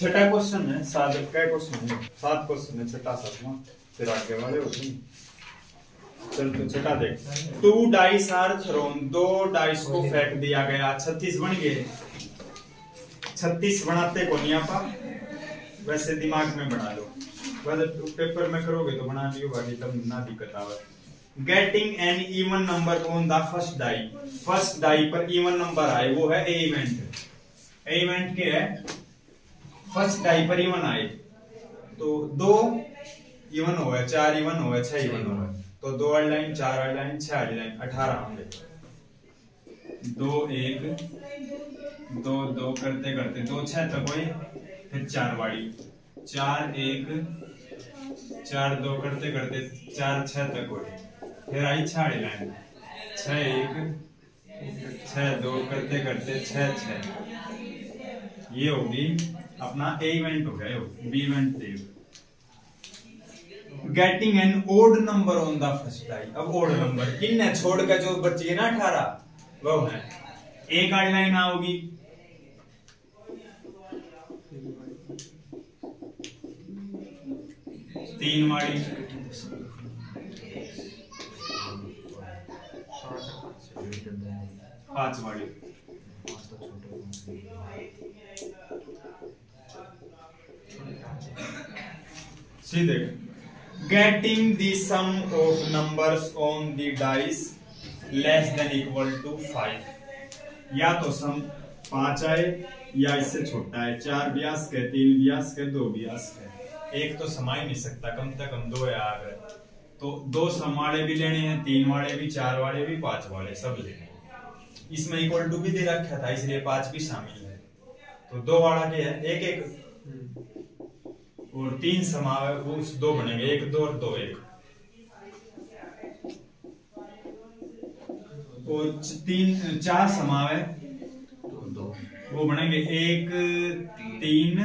छठा क्वेश्चन है, सात का क्वेश्चन है, 7 क्वेश्चन है, छठा 7वां, फिर आगे वाले होते हैं। चल तो छठा देख। 2 डाइस आर थ्रोन, 2 डाइस को फेंक दिया गया, 36 बन गए। 36 बनाते को नहीं आपा, वैसे दिमाग में बना लो, वैसे पेपर में करोगे तो बना लियो, बाकी तब ना दिक्कत आवे। Getting an even number on the first die, first die पर इवन नंबर आए, वो है ए इवेंट। ए इवेंट क्या है? फर्स्ट डाई पर इवन आए, तो 2 इवन हो गए, 4 इवन हो गए, 6 इवन हो गए, तो 2 वाली लाइन, 4 वाली लाइन, 6 वाली लाइन, 18 होंगे। 2 1 2 2 करते करते 2 6 तक हुए, फिर 4 वाली, 4 1 4 2 करते करते 4 6 तक हुए, फिर आई 6 वाली लाइन, 6 1 6 2 करते करते 6 6, ये होगी अपना ए इवेंट हो गया, बी इवेंट थे। Getting an odd number on the first die, अब ओड नंबर इनने छोड़ के जो बच गए ना 18, वो है एक आठ लाइन आओगी, तीन वाली, 5 वाली, सीधे। Getting the sum of numbers on the dice less than equal to 5, या तो सम 5 आए या इससे छोटा है, 4 भी आ सके, 3 भी आ सके, 2 भी आ सके, एक तो समा ही नहीं सकता, कम से कम 2 है आ गए, तो 2 सम वाले भी लेने हैं, 3 वाले भी, 4 वाले भी, 5 वाले सब लेने हैं। इसमें इक्वल टू भी दे रखा था, इसलिए 5 भी शामिल है, तो 2 वाला क्या है? एक एक, और 3 समावे वो 2 बनेंगे, 1 2 और 2 1, और 3 4 समावे 2 वो बनेंगे 1 3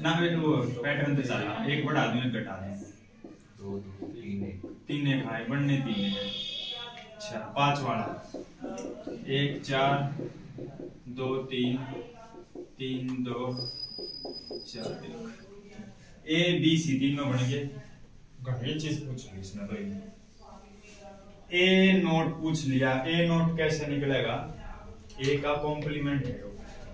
ना, वो पैटर्न पे चलना, एक बढ़ा दूं एक घटा दूं, 2 3 1 3 1 आए बनने 3 है। अच्छा 5 वाला 1 4 2 3 3 2 4 1, ए बी सी तीनों बन गए। घड़ी चीज पूछ ली इसमें तो, ए नोट पूछ लिया, ए नोट कैसे निकलेगा? ए का कॉम्प्लीमेंट है,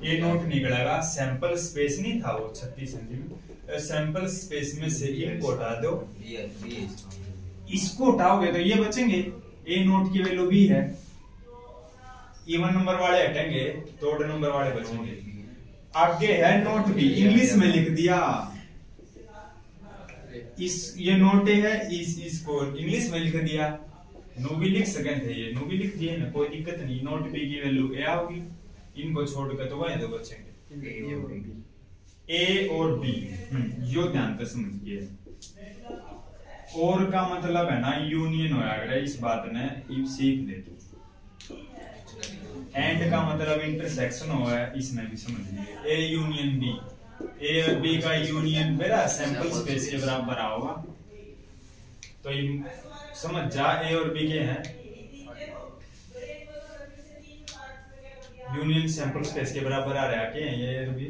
ए नोट निकलेगा, सैंपल स्पेस नहीं था वो 36 सेंटीमीटर, सैंपल स्पेस में से इनको हटा दो, इसको हटाओगे तो ये बचेंगे, ए नोट की वैल्यू बी है, इवन नंबर वाले हटेंगे तो ओड नंबर वाले बचेंगे। आगे है नोट बी, इंग्लिश में लिख दिया, इस ये नोट है, इसको इंग्लिश में लिख दिया, नो भी लिख सके थे, ये नो भी लिख दिए ना, कोई दिक्कत नहीं, नोट बी की वैल्यू ए आओगी, इनको छोड़कर तो वही दो बचेंगे, ए और बी। यो ध्यान से समझिए, और का मतलब है ना यूनियन होया करे, इस बात ने सीख ले तू। एंड का मतलब इंटरसेक्शन हुआ है, इसमें भी समझ लीजिए, ए यूनियन बी, ए और बी का यूनियन मेरा सैंपल स्पेस के बराबर होगा, तो समझ जा, ए और बी के हैं यूनियन सैंपल स्पेस के बराबर आ रहा है, क्या है ये और बी?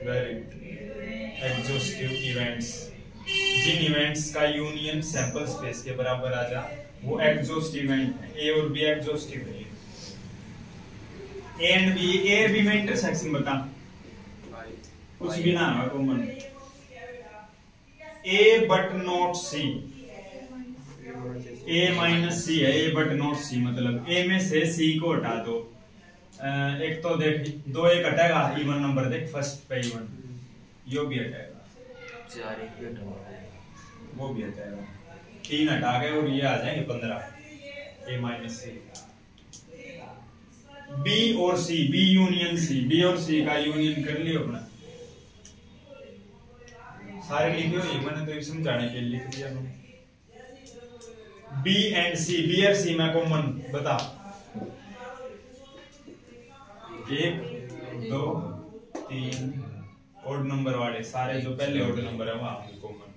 वेरी एग्जॉस्टिव इवेंट्स, जिन इवेंट्स का यूनियन सैंपल स्पेस के बराबर आ जा वो एग्जॉस्टिव इवेंट है, ए और बी एग्जॉस्टिव है। ए एंड बी, ए और बी में इंटरसेक्शन बता, कुछ भी ना है common, A but not C, A minus C है, ए बट नॉट सी मतलब ए में से सी को हटा दो, एक तो देख 2 1 हटेगा, इवन नंबर देख फर्स्ट पे इवन, यो भी हटेगा, 4 1 भी हटेगा, वो भी हटेगा, 3 हटा गए और ये आ जाएंगे 15, ए माइनस सी। बी और सी, बी यूनियन सी, बी और सी का यूनियन कर लियो अपना, सारे लिखे हुए, मैंने तो समझाने के लिए लिख दिया। बी एंड सी, बी और सी में कॉमन बता, 1 2 3 ओड नंबर वाले सारे जो पहले ओड नंबर है वहां common,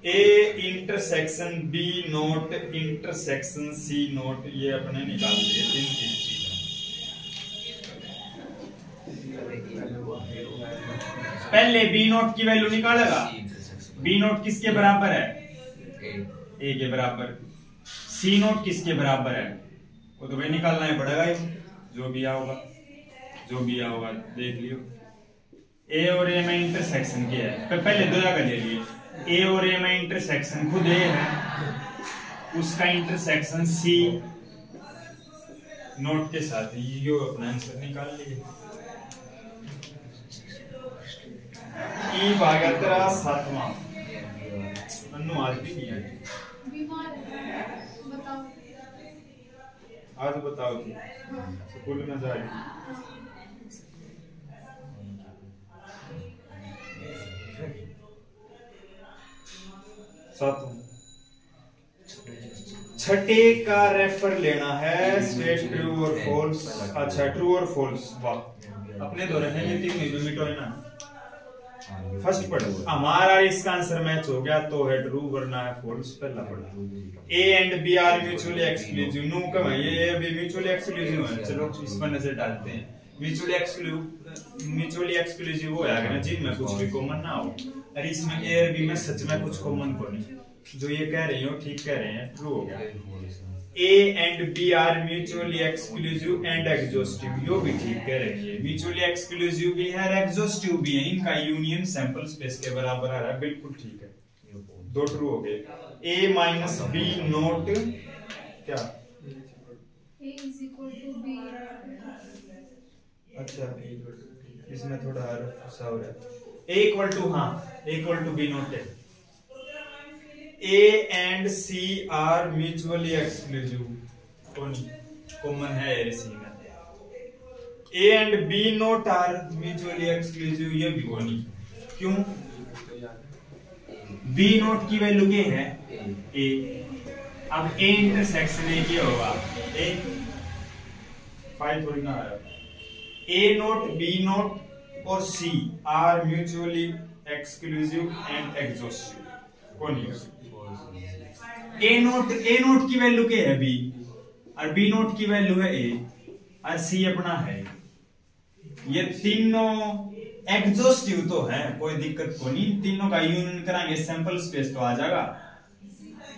A intersection B not intersection C not, ये अपने निकाल दिए 3 चीजें। पहले बी नोट की वैल्यू निकालेगा। बी नोट किसके बराबर है? ए के बराबर। सी नोट किसके बराबर है? वो तो भाई निकालना ही पड़ेगा ही, जो भी आया होगा देख लियो। ए और ए में इंटरसेक्शन क्या है? पहले दो जगह ले लिए। ए और ए में इंटरसेक्शन खुद ए है, उसका इंटरसेक्शन सी नोट के साथ, यो अपना आंसर निकाल लिए। ई भागा तेरा 7वां। अन्नू आज भी नहीं आई। आज बताओ जी, स्कूल में जाएगी। छठे का रेफर लेना है, स्टेट ट्रू और फॉल्स। अच्छा ट्रू और फॉल्स, वाह अपने दो रहने ये तीन में मिटो है ना। फर्स्ट पढ़ो, हमारा इसका आंसर मैच हो गया तो है ट्रू, वरना है फॉल्स। पहला पढ़ो, A and B are mutually exclusive. No कम है ये अभी म्यूचुअली एक्सक्लूसिव है। चलो इस पर नजर डालते हैं। म्यूचुअली एक्सक्लूसिव हो जाएगा ना जिनमें कुछ भी कॉमन ना हो। और इसमें ए और बी में सच में कुछ कॉमन को नहीं। जो ये कह रहे हो ठीक कह रहे हैं, ट्रू हो गया। A and B are mutually exclusive and exhaustive, यो भी ठीक कह रहे हैं। म्यूचुअली एक्सक्लूसिव भी है, एग्जॉस्टिव भी है। इनका यूनियन सैंपल स्पेस के बराबर आ रहा है, बिल्कुल ठीक है। दो ट्रू हो गए। ए माइनस बी नोट क्या? A is equal to B। अच्छा इसमें थोड़ा फंसा हो रहा है। ए इक्वल टू, हाँ ए इक्वल टू बी नोट है। A and C are mutually exclusive, common है सी में। A and B not are mutually exclusive, ये भी नहीं। क्यों? B नोट की वैल्यू क्या है? A। अब A इंटरसेक्शन A क्या होगा? A 5 थोड़ी ना आया। A नोट, B नोट और C are mutually exclusive and exhaustive, कौन है? ए नोट की वैल्यू क्या है? बी। और बी नोट की वैल्यू है ए, और सी अपना है। ये तीनों एग्जॉस्टिव तो है, कोई दिक्कत को नहीं। तीनों का यूनियन कराएंगे सैंपल स्पेस तो आ जाएगा।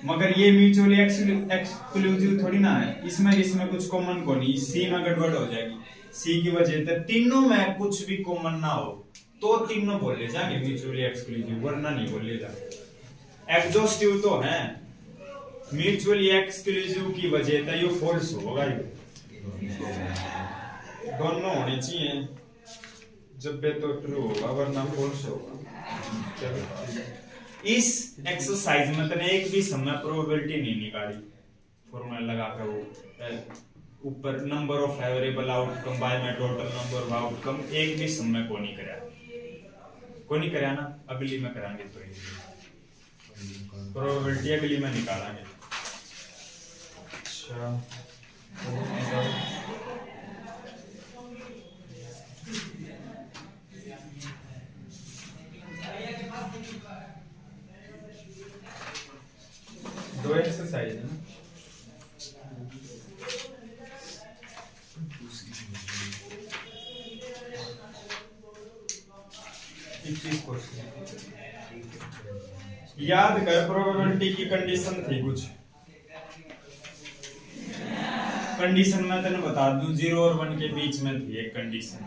मगर ये म्यूचुअली एक्सक्लूसिव थोड़ी ना है। इसमें कुछ कॉमन को नहीं, सी में गड़बड़ हो जाएगी। सी की वजह से तीनों में कुछ भी कॉमन ना हो तो तीनों बोले जाएंगे म्यूचुअली एक्सक्लूसिव, वरना नहीं बोले जाएंगे। एग्जॉस्टिव तो है, म्यूचुअली एक्सक्लूसिव की वजह से ये फॉल्स होगा। दोनों होने चाहिए, जब भी तो ट्रू होगा वरना फॉल्स होगा। इस एक्सरसाइज में तने एक भी समय प्रोबेबिलिटी नहीं निकाली। फॉर्मूला लगा कर वो ऊपर number of favourable outcome by में टोटल नंबर ऑफ आउटकम, एक भी समय को नहीं कराया ना। अगली में कराएंगे तो प्रोबेबिलिटी अगली में निकालेंगे। अच्छा दो एक्सरसाइज है ना। याद कर प्रोबेबिलिटी की कंडीशन थी कुछ। कंडीशन मैं तेने बता दूं, 0 और 1 के बीच में थी एक कंडीशन।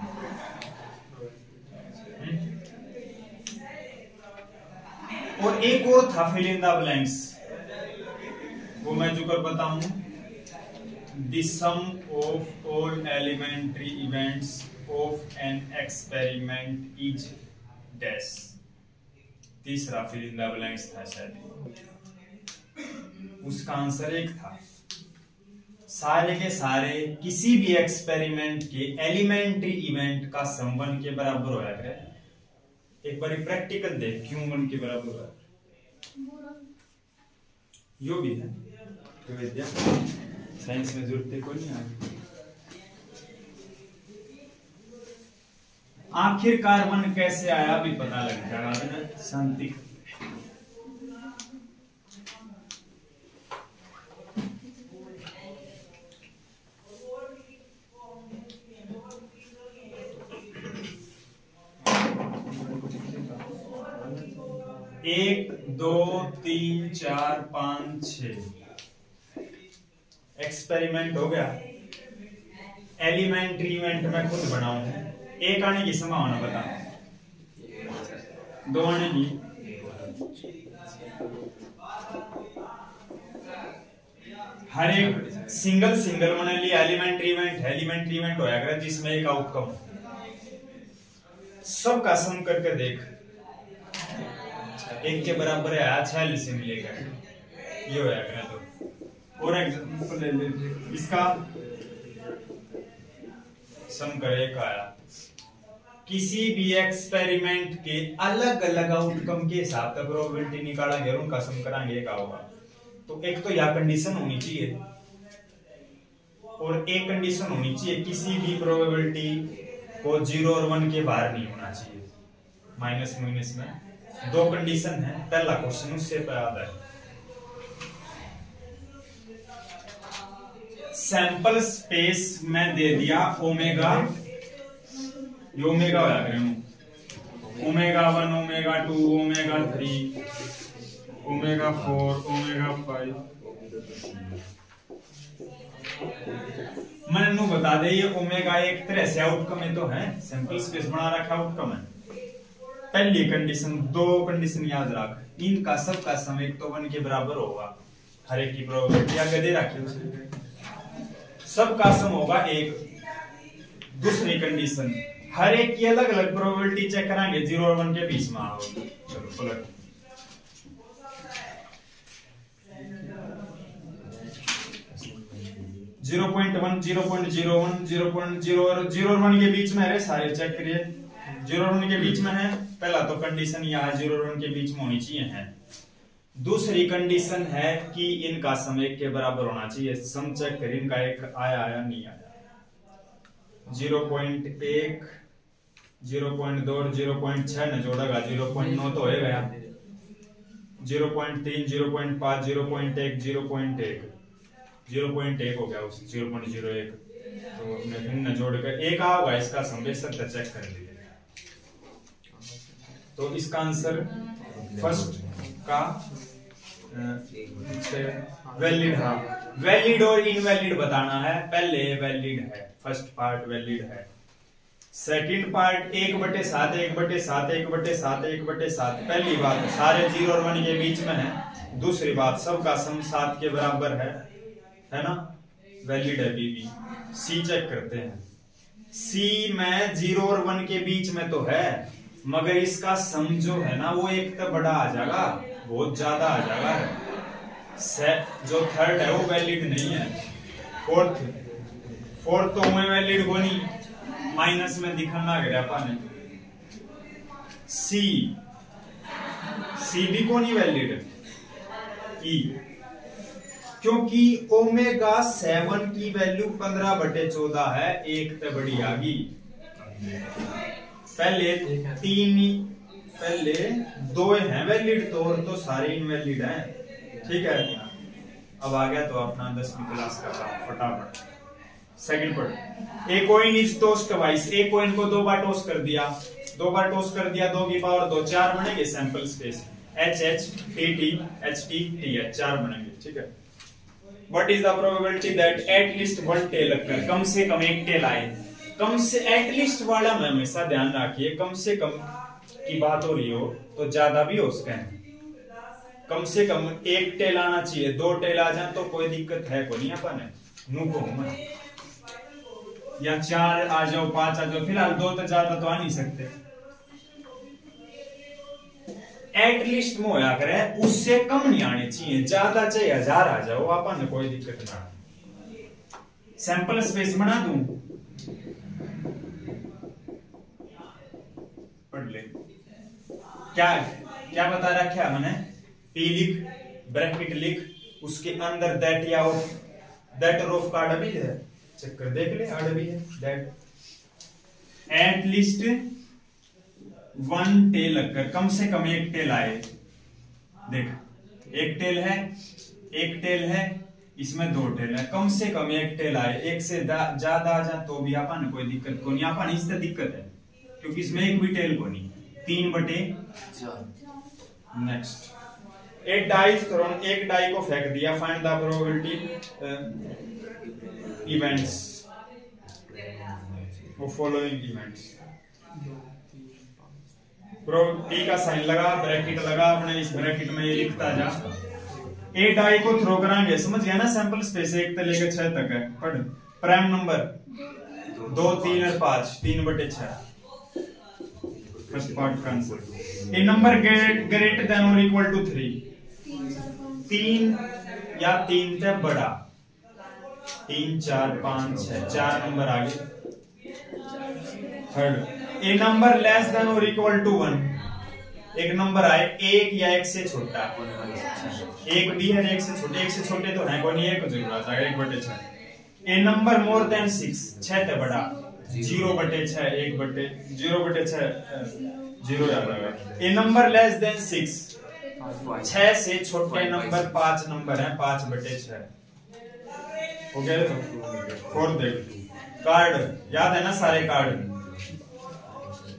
और एक और था फिल इन द ब्लैंक्स, वो मैं जो कर बताऊं। The sum of all elementary events of an experiment is dash. तीसरा फिल इन द ब्लैंक्स था शायद, उसका आंसर एक था। सारे के सारे किसी भी एक्सपेरिमेंट के एलिमेंट्री इवेंट का सम 1 के बराबर होया करे। एक बार प्रैक्टिकल देख, क्यों 1 के बराबर होया? यो भी है तो विद्या साइंस में जरूरत को नहीं आती। आखिरकार 1 कैसे आया भी पता लग जाएगा ना। शांति 1 2 3 4 5 6 एक्सपेरिमेंट हो गया। एलिमेंट्री इवेंट में खुद बनाऊं, एक आने की संभावना बता, 2 आने की, हर एक सिंगल सिंगल मैंने लिया एलिमेंट्री इवेंट है। एलिमेंट्री इवेंट होया करे जिसमें एक आउटकम, सबका सम करके देख, 1 के बराबर है, अच्छा से मिलेगा, ये होया करे। तो और एग्जांपल ले ले, इसका सम करे का आया, किसी भी एक्सपेरिमेंट के अलग अलग आउटकम के हिसाब से प्रोबेबिलिटी निकालेंगे और उनका सम कराएंगे, क्या होगा। तो एक तो यह कंडीशन होनी चाहिए और एक कंडीशन होनी चाहिए किसी भी प्रोबेबिलिटी को 0 और 1 के बाहर नहीं होना चाहिए। माइनस माइनस में 2 कंडीशन है, पहला क्वेश्चन उससे याद है। सैंपल स्पेस में दे दिया ओमेगा, ये ओमेगा होया करें, omega 1 omega 2 omega 3 omega 4 omega 5। मैंने नु बता दे ये ओमेगा एक तरह से आउटकम है, तो है सैंपल स्पेस बना रखा आउटकम है। पहली कंडीशन, 2 कंडीशन याद रख, इनका सबका सम 1 तो 1 के बराबर होगा, हर एक की प्रोबेबिलिटी आगे दे रखी है, सबका सम होगा 1। दूसरी कंडीशन, हर एक की अलग अलग प्रोबेबिलिटी चेक कराएंगे, 0 और 1 के बीच में आओ। चलो पलट, 0.1 0.01 0.0 और 0 और 1 के बीच में है, सारे चेक करिए। 0 और 1 के बीच में है, पहला तो कंडीशन यहाँ 0 और 1 के बीच में होनी चाहिए है। दूसरी कंडीशन है कि इनका सम 1 के बराबर होना चाहिए। सम चेक करिए, इनका एक आया नहीं आया। 0.1 0.2 और 0.6 न जोड़ेगा 0.9 तो हो गया। 0.3 0.5 0.1 0.1 हो गया, उस 0.01 तो अपने भिन्न जोड़कर एक होगा, इसका सम बेशक चेक कर लीजिए। तो इसका आंसर फर्स्ट का वैलिड, हाँ वैलिड और इनवैलिड बताना है। पहले वैलिड है, फर्स्ट पार्ट वैलिड है। Second part 1/7 1/7 1/7 1/7। पहली बात सारे 0 और 1 के बीच में है। दूसरी बात सबका सम 7 के बराबर है ना, वैलिड है। बीबी सी चेक करते हैं, सी में 0 और 1 के बीच में तो है, मगर इसका सम जो है ना वो 1 तो बड़ा आ जाएगा, बहुत ज्यादा आ जाएगा। जो थर्ड है वो वैलिड नहीं है। फोर्थ तो मैं वैलिड को नहीं, माइनस में दिखना लग रहा पाने। सी भी को नहीं वैलिड। ई क्योंकि ओमेगा 7 की वैल्यू 15/14 है, 1 तो बड़ी आ गई। पहले 2 हैं वैलिड, तो सारे इनवैलिड हैं। ठीक है, अब आ गया तो अपना 10वीं क्लास का फटाफट। Second part, a coin is tossed twice. A coin को 2 बार टॉस कर दिया, 2 बार टॉस कर दिया, 2 की पावर 2, 4 बनेंगे sample space. H H T T H T T H 4 बनेंगे। ठीक है, what is the probability that at least 1 tail occur, कम से कम एक टेल आए। कम से एटलीस्ट वाला में हमेशा ध्यान रखिए, कम से कम की बात हो रही हो तो ज्यादा भी हो सकते हैं। कम से कम 1 टेल आना चाहिए, 2 टेल आ जाए तो कोई दिक्कत है को नहीं अपन नू को मैं, या 4 आ जाओ 5 आ जाओ, फिलहाल 2 तो ज्यादा तो आ नहीं सकते। एटलीस्ट में होया करे, उससे कम नहीं आने चाहिए, ज्यादा चाहे 1000 आ जाओ अपन कोई दिक्कत ना। सैंपल स्पेस बना दूं, पढ़ ले क्या बता रखा है मैंने। पी लिख, ब्रैकेट लिख, उसके अंदर दैट या दैट और ऑफ का आड़ा है, चेक कर देख ले, आड़ा भी है दैट। एटलीस्ट 1 टेल अकर, कम से कम 1 टेल आए। देख 1 टेल है, इसमें 2 टेल है, कम से कम 1 टेल आए। 1 से ज्यादा आ जाए तो भी अपन कोई दिक्कत को नहीं, अपन इससे दिक्कत है क्योंकि इसमें 1 भी टेल को नहीं। 3/4 नेक्स्ट, एक डाई थ्रोन, एक डाई को फेंक दिया, फाइंड द प्रोबेबिलिटी इवेंट्स वो फॉलोइंग इवेंट्स। टी का साइन लगा, ब्रैकेट लगा, अपने इस ब्रैकेट में ये लिखता जा। ए डाई को थ्रो कराएंगे, समझ गया ना, सैंपल स्पेस 1 से लेकर 6 तक है। पढ़, प्राइम नंबर 2, 3 और 5, 3/6 फर्स्ट पार्ट का आंसर। ए नंबर ग्रेटर देन और इक्वल टू 3, 3 या 3 से बड़ा, 3, 4, 5, 6, 4 नंबर आगे। थर्ड, ए नंबर लेस देन और इक्वल टू 1, एक नंबर आए 1 या 1 से छोटा, 1 भी है 1 से छोटे, 1 से छोटे तो है कोई, 1 जरूर आ जाएगा 1/6। ए नंबर मोर देन 6, 6 से बड़ा, 0/6, 0/6 0 याद आएगा। ए नंबर लेस देन 6, 6 से छोटे नंबर 5 नंबर है, 5/6 हो गया। फोर्थ देख, कार्ड याद है ना सारे कार्ड।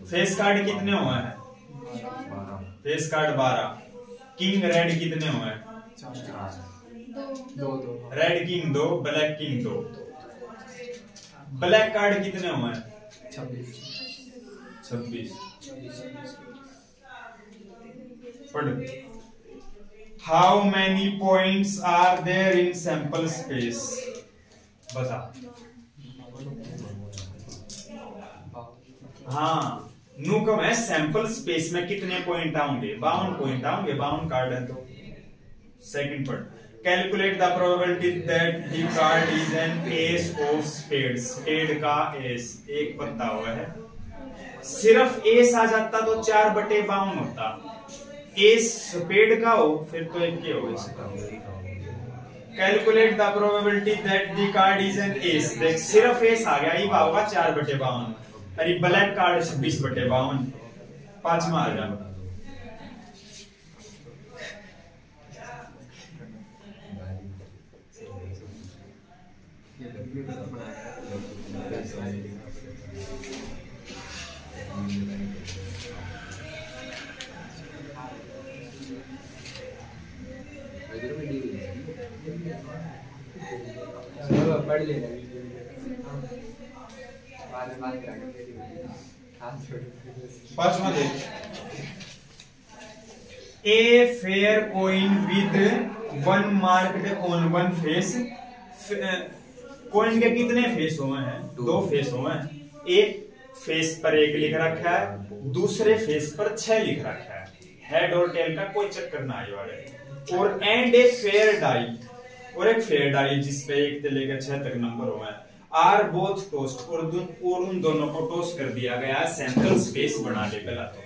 फेस कार्ड कितने हुए हैं? Face card 12। किंग रेड कितने हुए हैं? 2 red king 2, black king 2। Black card कितने हुए हैं? 26। पढ़, how many points are there in sample space, बता। हाँ, नू कम है, सैंपल स्पेस में कितने पॉइंट आएंगे? 52 पॉइंट आएंगे, 52 कार्ड है तो। Second part, calculate the probability that the card is an ace of spade. Spade का एस, एक पत्ता हुआ है, सिर्फ एस आ जाता तो 4/52 होता। एस स्पेड का हो फिर तो 1 के हो। Calculate the probability that the card is an S, देख सिर्फ एस आ गया, ये होगा 4/52। अरे ब्लैक कार्ड 26/52, 5वां आ जाएगा। पढ़ लेना पांचवा देख, ए fair coin with 1 marked on 1 face. Coin के कितने फेस हुए हैं? 2 फेस हुए हैं। एक फेस पर 1 लिख रखा है, दूसरे फेस पर 6 लिख रखा है। हेड और टेल का कोई चक्कर ना आए वाले। और एंड ए फेयर डाई, और एक फेयर डाई जिसपे 1 से लेकर 6 तक नंबर हुए हैं। आर बोथ टोस्ट, और उन दोनों को टोस्ट कर दिया गया। सैंपल स्पेस बना ले पहला तो।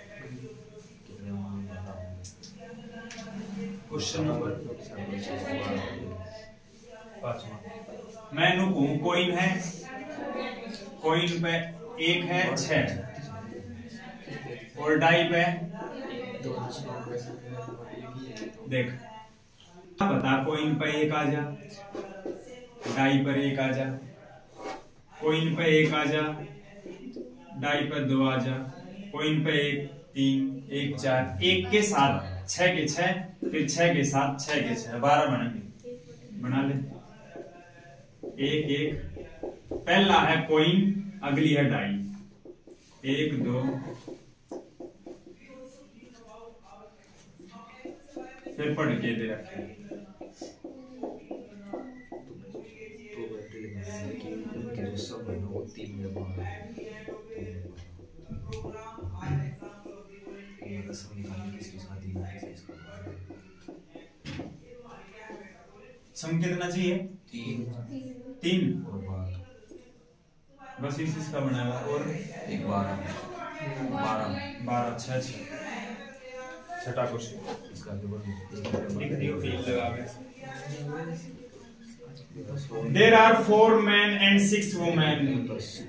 क्वेश्चन नंबर 5, मैं नु कहूं कॉइन है, कॉइन पे 1 है 6, और डाई पे देख, बता कॉइन पे 1 आ जा, डाई पर 1 आ जा, कॉइन पे 1 आ जा, डाई पर 2 आ जा, कॉइन पे 1, 3, 1, 4, 1 के साथ 6 के 6, फिर 6 के साथ 6 के 6, 12 बनेंगे। बना ले। 1, 1 पहला है कॉइन, अगली है डाई। 1, 2 फिर पढ़ के दे रखे। सम कितना चाहिए? 3 बस इसका बनाया। और 1 12 12 6 छठा क्वेश्चन लिख दियो, फील लगा के। There are 4 men and 6 women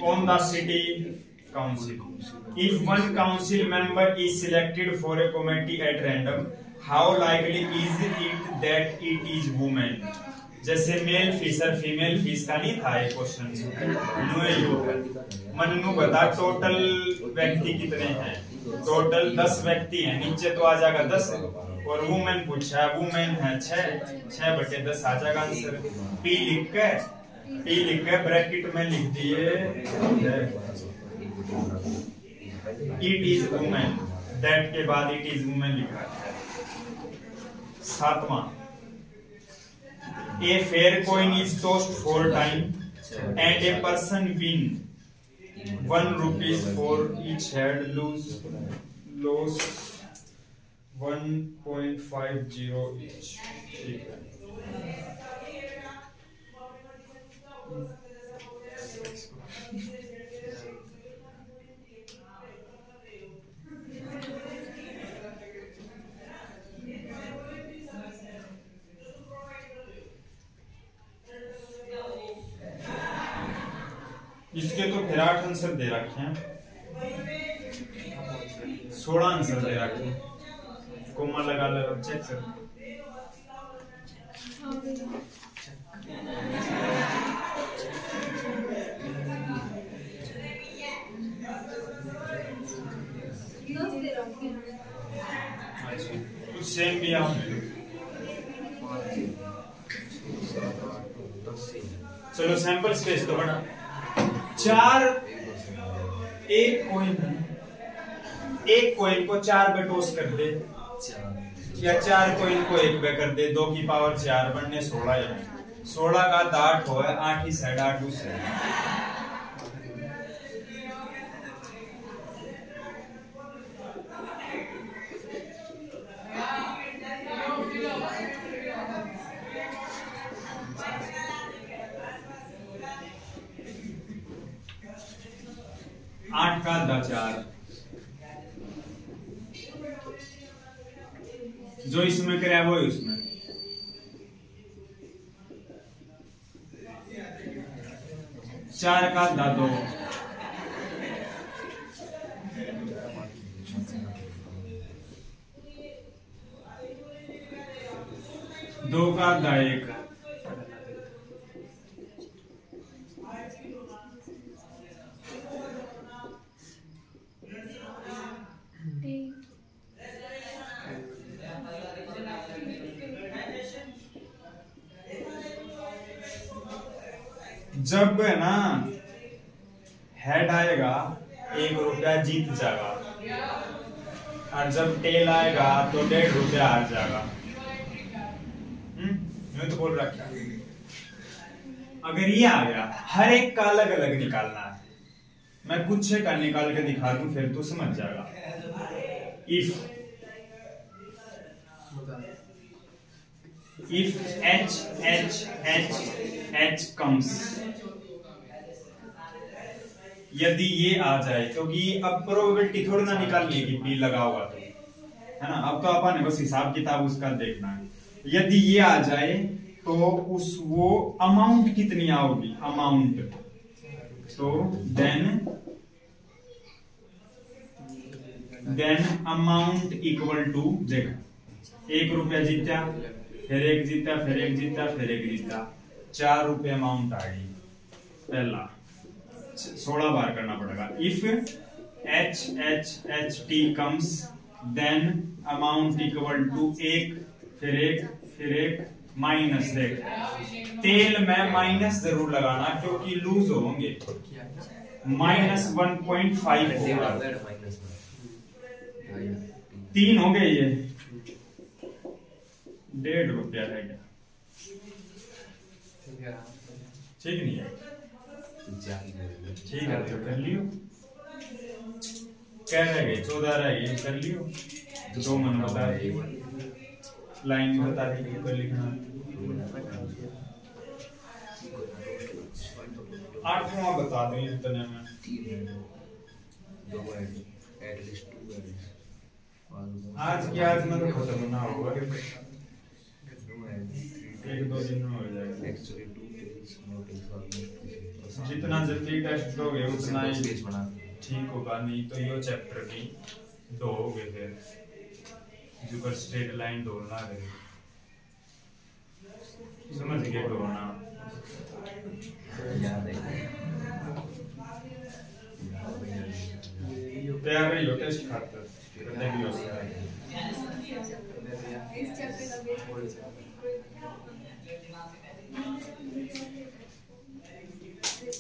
on the city council. If one council member is selected for a committee at random, how likely is it that it is woman? जैसे मेल फिश और female fish का नहीं था एक question. Mannu बता total व्यक्ति कितने हैं? टोटल 10 व्यक्ति हैं, नीचे तो आ जाएगा 10, और वुमेन पूछा है, वुमेन है 6/10 आ जाएगा आंसर। पी लिख के ब्रैकेट में लिख दिए इट इज वुमेन, दैट के बाद इट इज वुमेन लिखा है। 7वां, a fair coin is tossed 4 times and a person win 1 rupees for each head, lose 1.50 each। ठीक है। इसके तो फिर 8 आंसर दे रखे हैं, 16 आंसर दे रखे हैं। कोमा लगा ले, चेक कर। कुछ सेम भी आप चलो सैंपल स्पेस तो बना 4 एक कॉइन को 4 पे टॉस कर दे या 4 कॉइन को 1 पे कर दे, 2 की पावर 4 बनने 16 है। 16 का 8 हो है, 8 ही साइड 8 उस साइड। आठ का 4 जो इसमें करे वो ही उसमें। 4 का 2 2 का 1 जब है ना हेड आएगा 1 रुपया जीत जाएगा, और जब टेल आएगा तो 1.5 रुपया हार जाएगा। मैं तो बोल रखा, अगर ये आ गया, हर एक का अलग अलग निकालना है। मैं कुछ का निकाल के दिखा दूं फिर तू समझ जाएगा। इफ H comes, यदि ये आ जाए, क्योंकि अब प्रोबेबिलिटी थोड़ी ना निकालनी है कि P लगा होगा तो, है ना। अब तो अपन ने बस हिसाब किताब उसका देखना है। यदि ये आ जाए तो वो अमाउंट कितनी आओगी, अमाउंट, तो देन अमाउंट इक्वल टू, देख 1 रुपया जीता, फिर 1 जीता, फिर 1 जीता, फिर 1 जीता, 4 रुपये अमाउंट आ गई। पहला 16 बार करना पड़ेगा। If H comes then amount equal to 1, फिर 1, फिर 1, माइनस। देख तेल में माइनस जरूर लगाना क्योंकि लूज होंगे। -1.5 होगा, 3 हो गए, ये 1.5 रुपया है क्या? ठीक नहीं है, ठीक है तो कर लियो। क्या रह गए, 14 रह गए, कर लियो। 2 मन बता दिए, लाइन में बता दी ऊपर लिखना। 8वां बता दो इतने में। आज की आज में तो खत्म ना होगा, 1-2 दिन में हो जाएगा। जितना जल्दी टेस्ट दोगे उतना ही ठीक होगा, नहीं तो ये चैप्टर भी 2 हो गए, फिर जो स्ट्रेट लाइन दौड़ना है, समझ गए दौड़ना। तैयार रही हो टेस्ट खातर।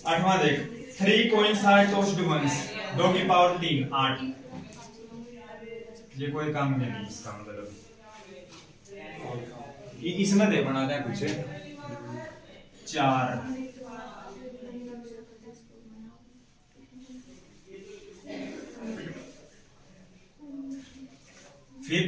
आठवां देख, 3 coins are tossed once, 2 की पावर 3, 8। ये कोई काम में नहीं इसका मतलब, इसमें दे बना दे कुछ 4, फिर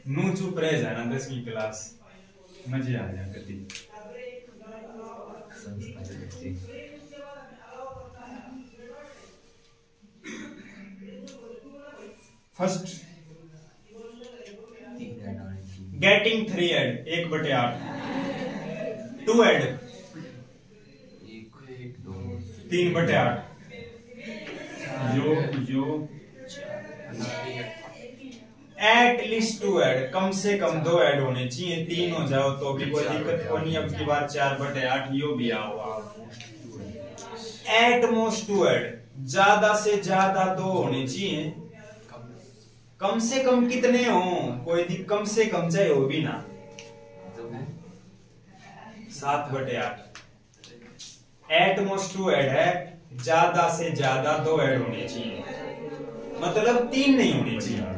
नू चुप रह जाना 10वीं क्लास, मजे आ जाए कति। फर्स्ट गेटिंग 3 एड 1/8, 2 एड 3/8, जो एट लीस्ट 2 एड, कम से कम 2 एड होने चाहिए, 3 हो जाओ तो भी कोई दिक्कत को नहीं। अब की बार 4/8 यो भी हुआ। एट मोस्ट 2 एड, ज्यादा से ज्यादा 2 होने चाहिए, कम से कम कितने हो कोई कम से कम चाहे हो भी ना, 7/8। एट मोस्ट 2 एड है, ज्यादा से ज्यादा 2 एड होने चाहिए, मतलब 3 नहीं होने चाहिए।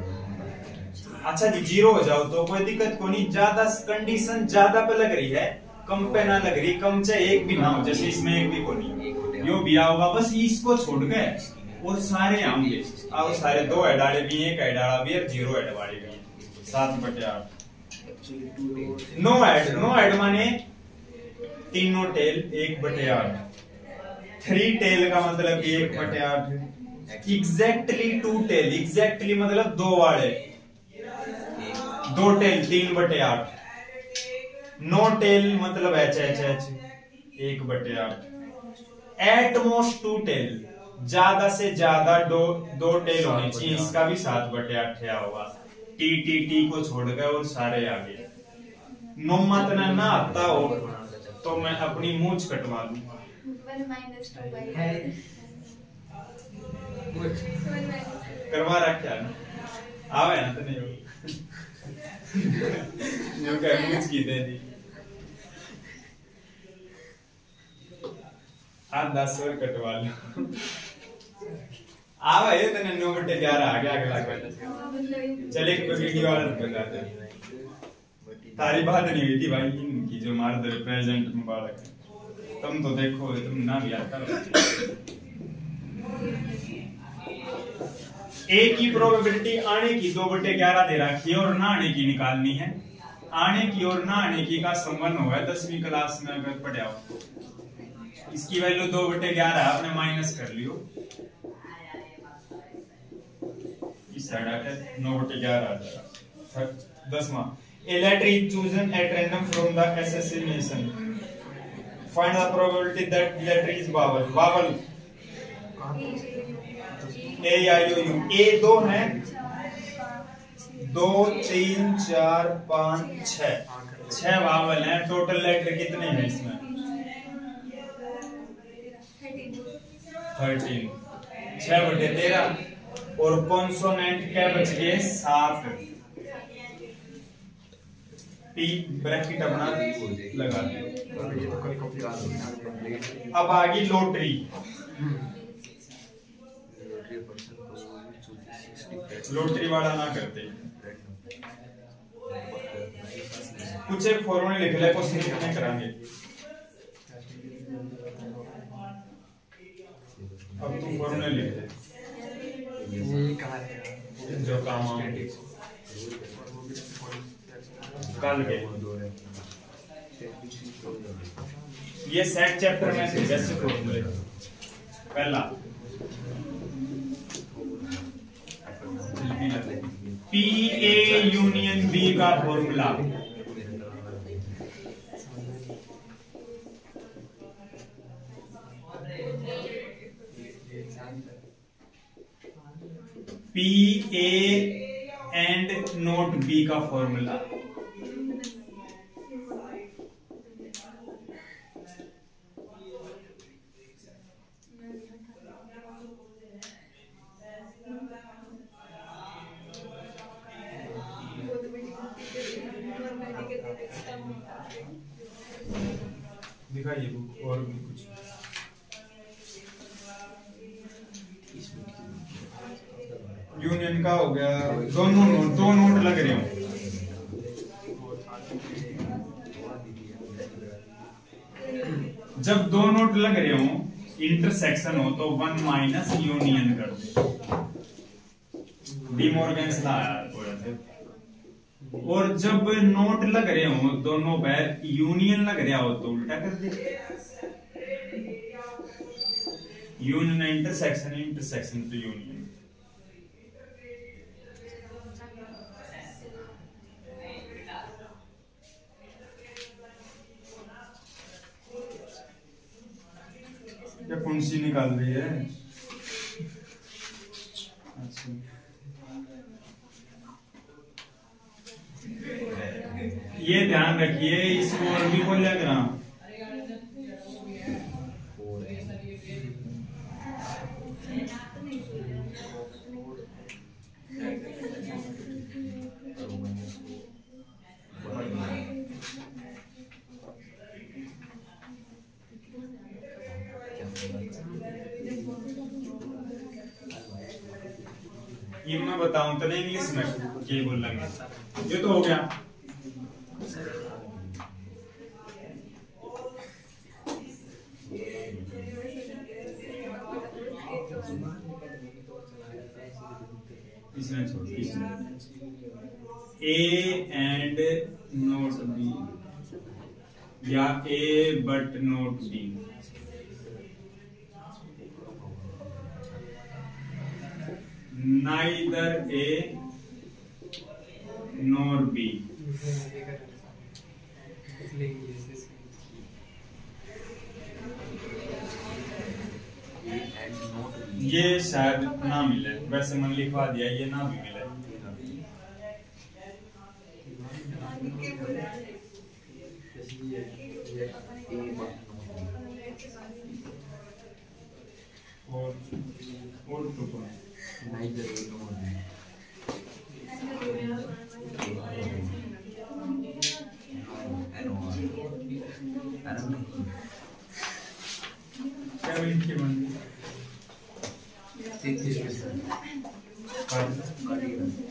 अच्छा जी 0 हो जाओ तो कोई दिक्कत को नहीं, ज्यादा कंडीशन ज्यादा पे लग रही है, कम पे ना लग रही, कम चाहे 1 भी ना हो, जैसे इसमें 1 भी को नहीं, यो भी होगा, बस इसको छोड़ गए और सारे आएंगे। और सारे 2 एड वाले भी, 1 एड वाला भी और 0 एड वाले भी। 7/8। नो एड माने तीनों टेल 1/8, 3 टेल का मतलब 1/8, एग्जैक्टली 2 टेल, एग्जैक्टली मतलब 2 वाले, 2 टेल 3/8, नो टेल मतलब एच 1/8, एट मोस्ट 2 टेल, ज्यादा से ज्यादा 2 टेल होनी चाहिए, इसका भी 7/8 होगा। टी को छोड़ गए और सारे आगे। नो मतलब ना आता हो तो मैं अपनी मूंछ कटवा लूं। 1 - 2 करवा रखा ना, आवे ना तो नहीं हो जो कह मूंछ की दे दी। आप 10 और कटवा लो। आवा ये तने 9/11 आ गया अगला क्वेश्चन। चल एक वीडियो वाला बताते हैं। तारी बात नहीं हुई थी भाई इनकी, जो हमारे रिप्रेजेंट मुबारक है, तुम तो देखो तुम ना भी आता। ए की प्रोबेबिलिटी आने की 2/11 दे रखी है और ना आने की निकालनी है। आने की और ना आने की का संबंध हुआ है 10वीं क्लास में अगर पढ़ा हो। इसकी वैल्यू 2/11 आपने माइनस कर लियो, इस साइड आके 9/11 आ जाएगा। 10वां, a letter is chosen at random from the assassination, find the probability that letter is vowel। vowel A I O U, A 2 है, 2 3 4 5 6 वावल हैं। टोटल लेटर कितने हैं इसमें? 13, 6/13 और कॉन्सोनेंट क्या बच गए? 7। टी ब्रैकेट अपना लगा दो। अब आ गई लॉटरी। लॉटरी वाला ना करते, कुछ एक फॉर्मूले लिख ले, क्वेश्चन कितने कराएंगे। अब तुम फॉर्मूले लिख दे जो काम कल के। ये सेट चैप्टर में से जैसे फॉर्मूले, पहला पी ए यूनियन बी का formula, P A and not B का फॉर्मूला। दिखाइए बुक और भी कुछ। यूनियन का हो गया, दोनों नोट, दो नोट लग रहे हो, जब दो नोट लग रहे हो इंटरसेक्शन हो तो वन माइनस यूनियन कर दे, डी मॉर्गन्स लॉ आया। और जब नोट लग रहे हो दोनों पैर यूनियन लग रहा हो तो उल्टा कर दे, यूनियन इंटरसेक्शन, इंटरसेक्शन तो यूनियन। क्या कुंसी निकाल रही है? अच्छा, ये ध्यान रखिए, इसको और भी बोल लग रहा। ये मैं बताऊं तो नहीं इंग्लिश में ये बोल लगे, ये तो हो गया। इसमें छोड़, इसमें ए एंड नोट बी या A but not B. Neither A nor B। ये शायद ना मिले, वैसे मन लिखवा दिया, ये ना भी मिले। और तो कौन? Neither A nor B। क्या मिनट की बन? 33%।